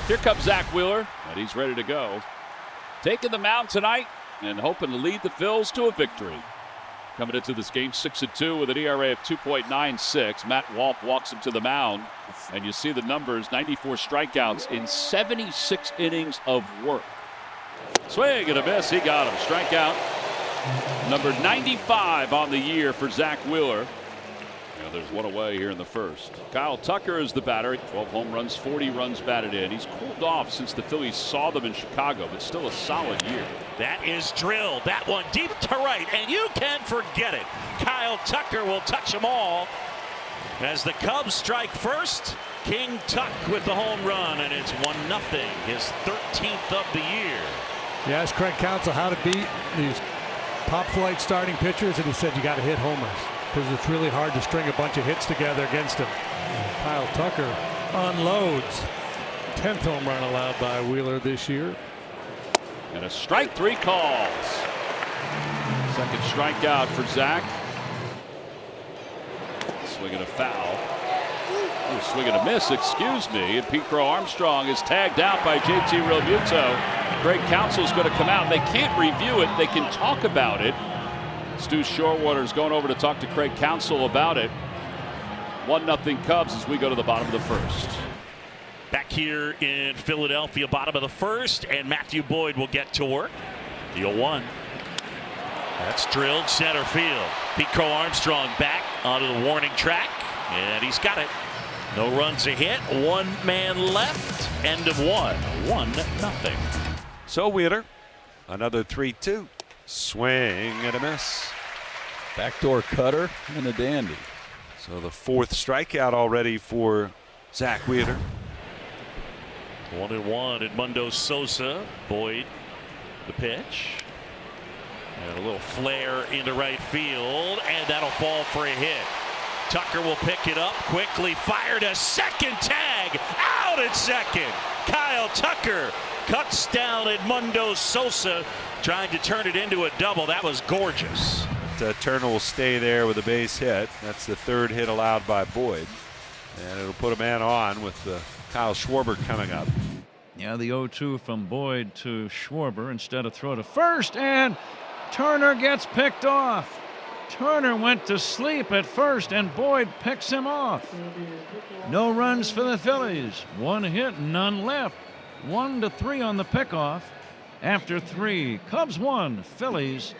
Here comes Zach Wheeler, and he's ready to go. Taking the mound tonight and hoping to lead the Phils to a victory. Coming into this game 6-2 with an ERA of 2.96. Matt Wolf walks him to the mound, and you see the numbers, 94 strikeouts in 76 innings of work. Swing and a miss, he got him. Strikeout number 95 on the year for Zach Wheeler. There's one away here in the first. Kyle Tucker is the batter. 12 home runs, 40 runs batted in. He's cooled off since the Phillies saw them in Chicago, but still a solid year. That is drilled. That one deep to right, and you can forget it. Kyle Tucker will touch them all as the Cubs strike first. King Tuck with the home run, and it's 1-0, his 13th of the year. He asked Craig Counsell how to beat these top flight starting pitchers, and he said you got to hit homers, because it's really hard to string a bunch of hits together against him. Kyle Tucker unloads. 10th home run allowed by Wheeler this year. And a strike, 3 calls. Second strikeout for Zach. Swinging a foul. Oh, swinging a miss, excuse me. And Pete Crow Armstrong is tagged out by JT Realmuto. Craig Counsell's going to come out. They can't review it. They can talk about it. Stu Shorewater's going over to talk to Craig Counsell about it. 1-0 Cubs as we go to the bottom of the first. Back here in Philadelphia, bottom of the first, and Matthew Boyd will get to work. The 0-1. That's drilled center field. Pete Crow Armstrong back onto the warning track, and he's got it. No runs a hit, one man left. End of one. 1-0. So Wheeler, another 3-2. Swing and a miss. Backdoor cutter and a dandy. So the 4th strikeout already for Zach Wheeler. 1-1 Edmundo Sosa. Boyd the pitch. And a little flare into right field, and that'll fall for a hit. Tucker will pick it up quickly, fired a second tag, out at second. Kyle Tucker cuts down Edmundo Sosa, trying to turn it into a double. That was gorgeous. Turner will stay there with a base hit. That's the 3rd hit allowed by Boyd, and it'll put a man on with Kyle Schwarber coming up. Yeah, the 0-2 from Boyd to Schwarber instead of throw to first, and Turner gets picked off. Turner went to sleep at first, and Boyd picks him off. No runs for the Phillies. 1 hit, none left. 1-3 on the pickoff. After 3, Cubs 1, Phillies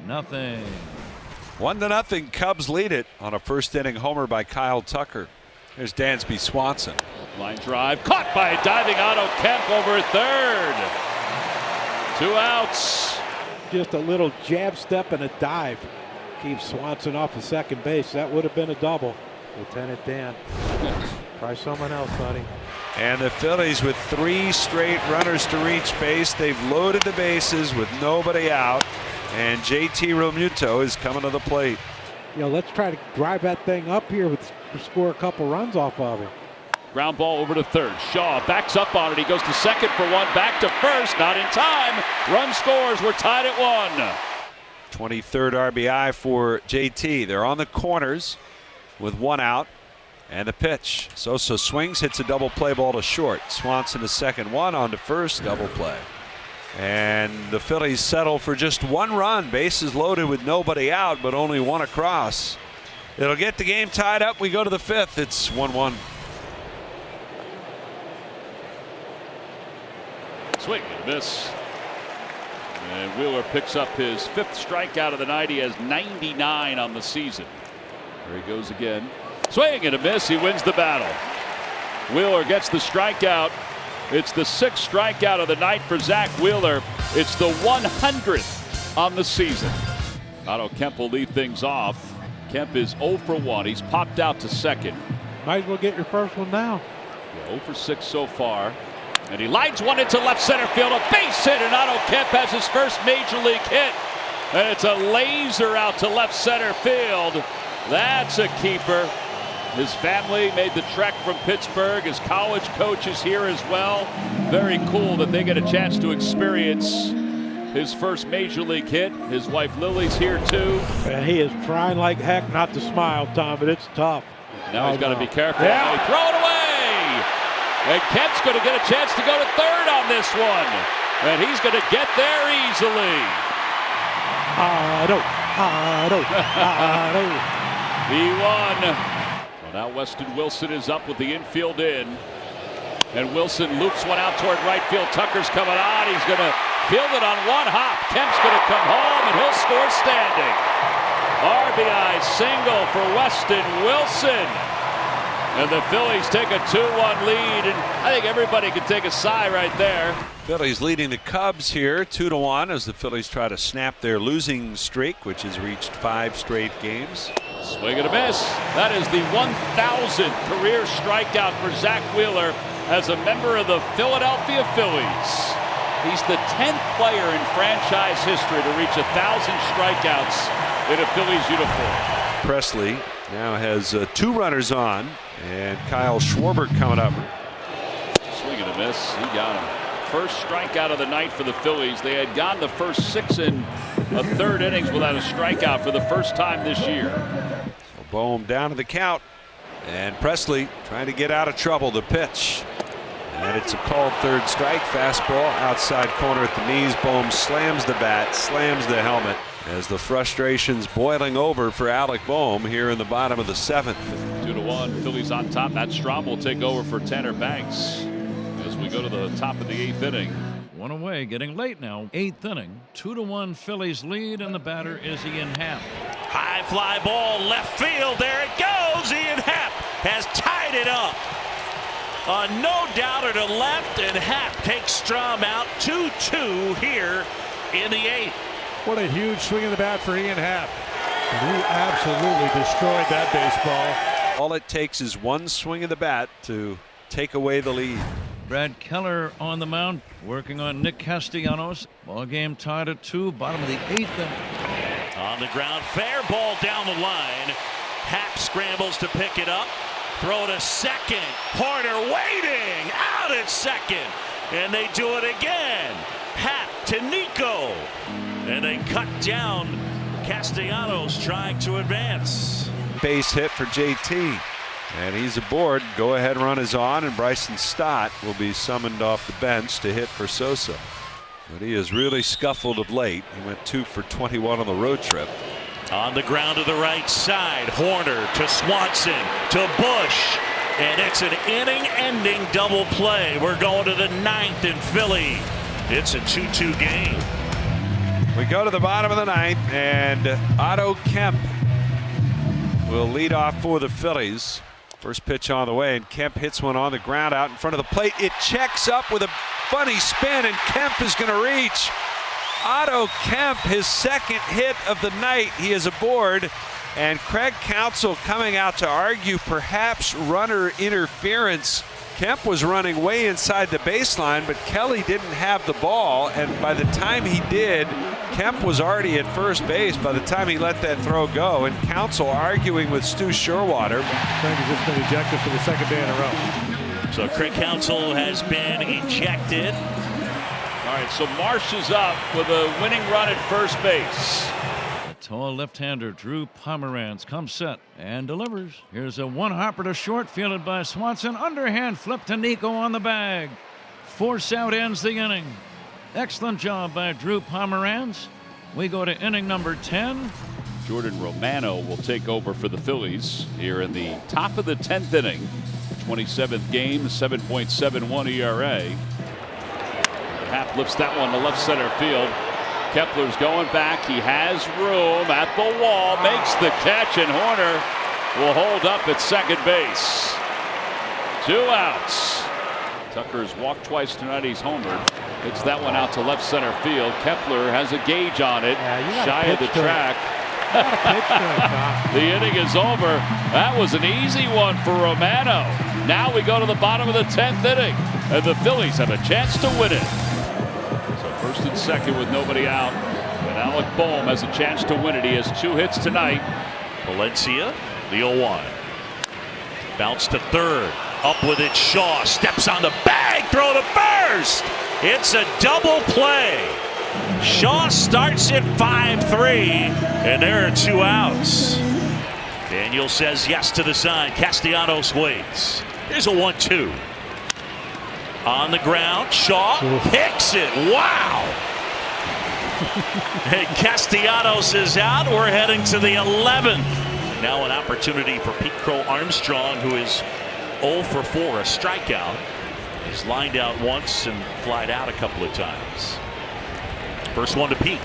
nothing. 1-0 Cubs lead it on a first inning homer by Kyle Tucker. Here's Dansby Swanson. Line drive caught by a diving Otto Kemp over 3rd. 2 outs. Just a little jab step and a dive keeps Swanson off of second base. That would have been a double. Lieutenant Dan. Try someone else, buddy. And the Phillies with 3 straight runners to reach base. They've loaded the bases with nobody out. And JT Realmuto is coming to the plate. You know, let's try to drive that thing up here with score a couple runs off of it. Ground ball over to 3rd. Shaw backs up on it. He goes to 2nd for 1. Back to 1st. Not in time. Run scores. We're tied at 1. 23rd RBI for JT. They're on the corners with 1 out. And the pitch. Sosa swings, hits a double play ball to short. Swanson to 2nd, 1 on to 1st, double play. And the Phillies settle for just 1 run. Bases loaded with nobody out, but only 1 across. It'll get the game tied up. We go to the 5th. It's 1-1. Swing and miss. And Wheeler picks up his 5th strikeout of the night. He has 99 on the season. There he goes again. Swing and a miss. He wins the battle. Wheeler gets the strikeout. It's the 6th strikeout of the night for Zach Wheeler. It's the 100th on the season. Otto Kemp will lead things off. Kemp is 0 for 1. He's popped out to 2nd. Might as well get your first one now. 0 for 6 so far. And he lines one into left center field. A base hit, and Otto Kemp has his first major league hit. And it's a laser out to left center field. That's a keeper. His family made the trek from Pittsburgh. His college coach is here as well. Very cool that they get a chance to experience his first major league hit. His wife Lily's here too. And he is trying like heck not to smile, Tom, but it's tough. Now he's got to be careful. Yeah. Now he throw it away. And Kemp's going to get a chance to go to third on this one. And he's going to get there easily. He won. Well, now Weston Wilson is up with the infield in. And Wilson loops one out toward right field. Tucker's coming on. He's going to field it on one hop. Kemp's going to come home, and he'll score standing. RBI single for Weston Wilson. And the Phillies take a 2-1 lead, and I think everybody can take a sigh right there. Phillies leading the Cubs here 2-1 as the Phillies try to snap their losing streak, which has reached 5 straight games. Swing and a miss. That is the 1,000th career strikeout for Zach Wheeler as a member of the Philadelphia Phillies. He's the 10th player in franchise history to reach 1,000 strikeouts in a Phillies uniform. Presley now has 2 runners on, and Kyle Schwarber coming up. Swing and a miss. He got him. First strikeout of the night for the Phillies. They had gone the first 6 and a third innings without a strikeout for the first time this year. So Bohm down to the count, and Presley trying to get out of trouble. The pitch, and it's a called third strike. Fastball outside corner at the knees. Bohm slams the bat, slams the helmet, as the frustrations boiling over for Alec Bohm here in the bottom of the 7th. 2-1. Phillies on top. Matt Strom will take over for Tanner Banks as we go to the top of the 8th inning. One away, getting late now. 8th inning. 2-1 Phillies lead, and the batter is Ian Happ. High fly ball left field. There it goes. Ian Happ has tied it up. A no-doubter to left, and Happ takes Strom out. 2-2 here in the 8th. What a huge swing of the bat for Ian Happ. And he absolutely destroyed that baseball. All it takes is one swing of the bat to take away the lead. Brad Keller on the mound, working on Nick Castellanos. Ball game tied at 2, bottom of the 8th inning. On the ground, fair ball down the line. Happ scrambles to pick it up. Throw to second. Horner waiting out at second. And they do it again. Happ to Nico. And they cut down Castellanos trying to advance. Base hit for JT. And he's aboard. Go ahead run is on, and Bryson Stott will be summoned off the bench to hit for Sosa. But he has really scuffled of late. He went 2 for 21 on the road trip. On the ground to the right side. Horner to Swanson to Bush. And it's an inning-ending double play. We're going to the 9th in Philly. It's a 2-2 game. We go to the bottom of the 9th, and Otto Kemp will lead off for the Phillies. First pitch on the way, and Kemp hits one on the ground out in front of the plate. It checks up with a funny spin, and Kemp is going to reach. Otto Kemp, his second hit of the night. He is aboard, and Craig Counsell coming out to argue perhaps runner interference. Kemp was running way inside the baseline, but Kelly didn't have the ball, and by the time he did, Kemp was already at first base by the time he let that throw go. And Counsell arguing with Stu Sherwater. Craig has just been ejected for the 2nd day in a row. So Craig Counsell has been ejected. All right, so Marsh is up with a winning run at first base. Tall left-hander Drew Pomeranz comes set and delivers. Here's a one-hopper to short, fielded by Swanson. Underhand flip to Nico on the bag. Force out ends the inning. Excellent job by Drew Pomeranz. We go to inning number 10. Jordan Romano will take over for the Phillies here in the top of the 10th inning. 27th game, 7.71 ERA. Happ lifts that one to left center field. Kepler's going back. He has room at the wall. Makes the catch, and Horner will hold up at second base. 2 outs. Tucker's walked twice tonight. He's homered. Hits that one out to left center field. Kepler has a gauge on it. Shy of the track. The inning is over. That was an easy one for Romano. Now we go to the bottom of the 10th inning, and the Phillies have a chance to win it. First and second with nobody out. And Alec Bohm has a chance to win it. He has 2 hits tonight. Valencia, the 0-1. Bounce to third. Up with it, Shaw. Steps on the bag. Throw to first. It's a double play. Shaw starts at 5-3. And there are 2 outs. Daniel says yes to the sign. Castellanos waits. Here's a 1-2. On the ground, Shaw picks it. Wow! And Castellanos is out. We're heading to the 11th. Now an opportunity for Pete Crow Armstrong, who is 0 for 4, a strikeout. He's lined out once and flied out a couple of times. First one to Pete.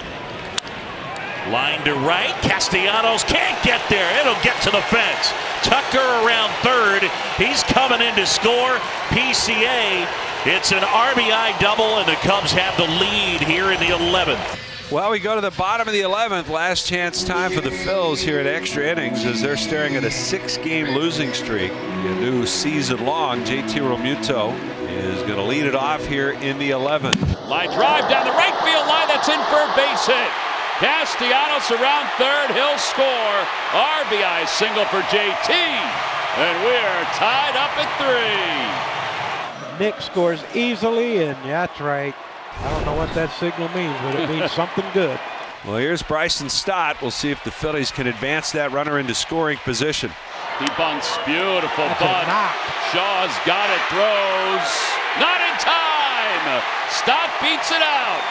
Line to right. Castellanos can't get there. It'll get to the fence. Tucker around third. He's coming in to score. PCA. It's an RBI double, and the Cubs have the lead here in the 11th. Well, we go to the bottom of the 11th. Last chance time for the Phils here at extra innings as they're staring at a 6-game losing streak. A new season long. JT Realmuto is going to lead it off here in the 11th. Line drive down the right field line. That's in for a base hit. Castellanos around third. He'll score. RBI single for JT. And we're tied up at 3. Nick scores easily, and that's right. I don't know what that signal means, but it means something good. Well, here's Bryson Stott. We'll see if the Phillies can advance that runner into scoring position. He bunts. Beautiful That's bunt. a knock. Shaw's got it. Throws. Not in time. Stott beats it out.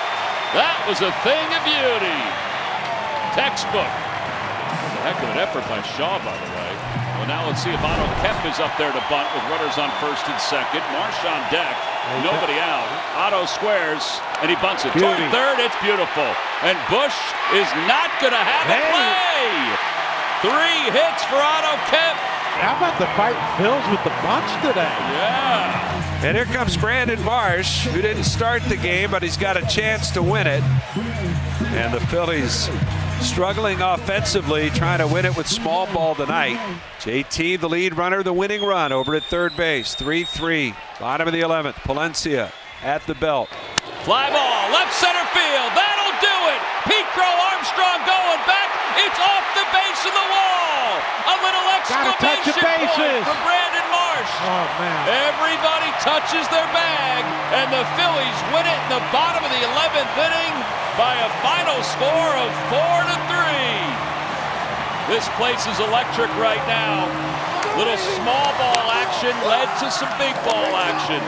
That was a thing of beauty. Textbook. A heck of an effort by Shaw, by the way. Well, now let's see if Otto Kemp is up there to bunt with runners on first and second. Marsh on deck. Nobody out. Otto squares, and he bunts it. Toward third, it's beautiful. And Bush is not going to have a play. 3 hits for Otto Kemp. How about the fight Phils with the bunts today? Yeah. And here comes Brandon Marsh, who didn't start the game, but he's got a chance to win it. And the Phillies struggling offensively, trying to win it with small ball tonight. JT, the lead runner, the winning run over at third base. 3-3, bottom of the 11th. Palencia at the belt. Fly ball, left center field. That'll do it. Pete Crow Armstrong going back. It's off the base of the wall. A little exclamation point from Brandon Marsh. Oh, man. Everybody touches their bag, and the Phillies win it in the bottom of the 11th inning by a final score of 4-3. This place is electric right now. Little small ball action led to some big ball action.